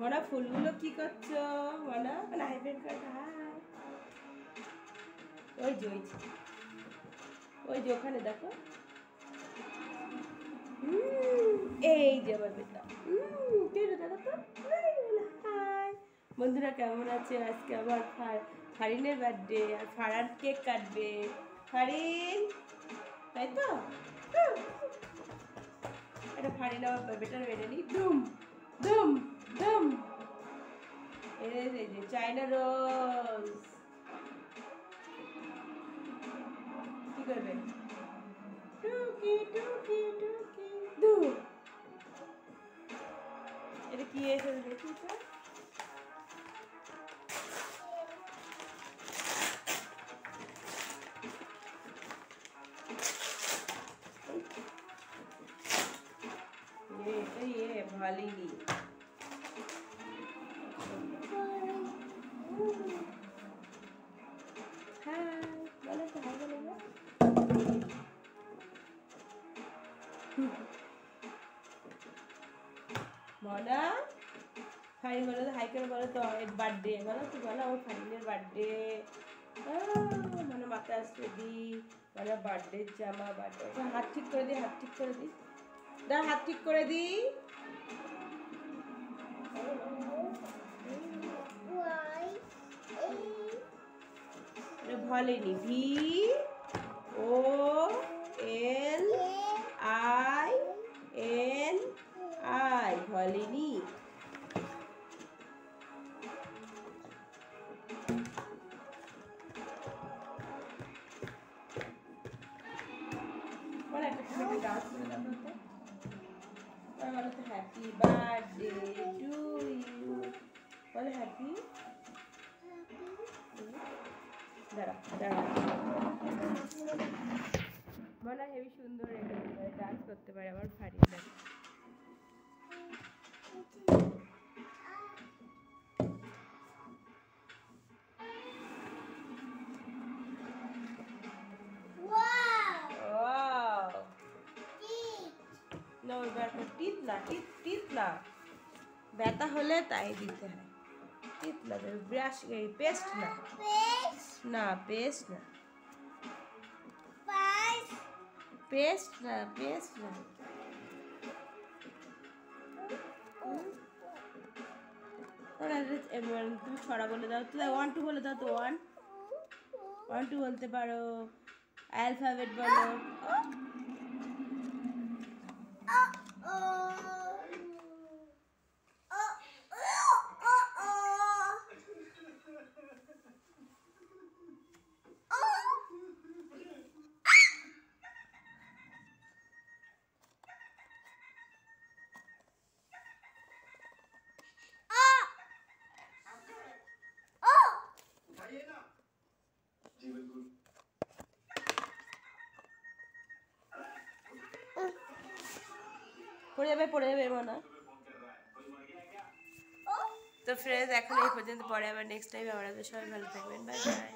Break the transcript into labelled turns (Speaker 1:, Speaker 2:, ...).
Speaker 1: মনা ফুলগুলো কি করছো মনা? হাই বের কর, হাই। ওই যে ওই যে ওখানে দেখো। এই যে আমার বেটা। দেখো তো। হাই বন্ধুরা, কেমন আছে? আজকে আমার ফারিনের বার্থডে, আর ফারান কেক কাটবে। ফারিন, তাই তো? এটা ফারিন আমার বেটার মেনে নি। দুম দুম দুম। এই যে চাইনা রোজ। কি করবে? টুকি টুকি টুকি দুম। এটা কি এসে দেখিস? ये भालीनी हाय बोलो तो हाय बोलेगा मोना हाय बोलो तो हाय करो बोलो तो बर्थडे बोलो तो बोलो वो फाइनल बर्थडे মানে মাথা আসছে দি মানে বার্থডে জামা বার্থডে হাত ঠিক করে দি হাত ঠিক করে দি দা হাত ঠিক করে দি Volini V O L I N I Volini happy birthday to you বলে হ্যাপি দাঁড়া দাঁড়া মনে হয় হেবি সুন্দর ডান্স করতে পারে আমার ফারিন ডান্স টিতলা ব্যথা হলে তাই দিতে হয় টিতলা ব্রাশ পেস্ট না না পেস্ট না পেস্ট না পেস্ট না তুমি ছড়া বলে দাও তো 1 2 বলে দাও তো 1 2 বলতে পারো অ্যালফাবেট বলো পড়ে যাবে মনে তো ফ্রেন্ডস এখন এই পর্যন্ত পরে আবার নেক্সট টাইম আমরা সবাই ভালো থাকবেন বাই বাই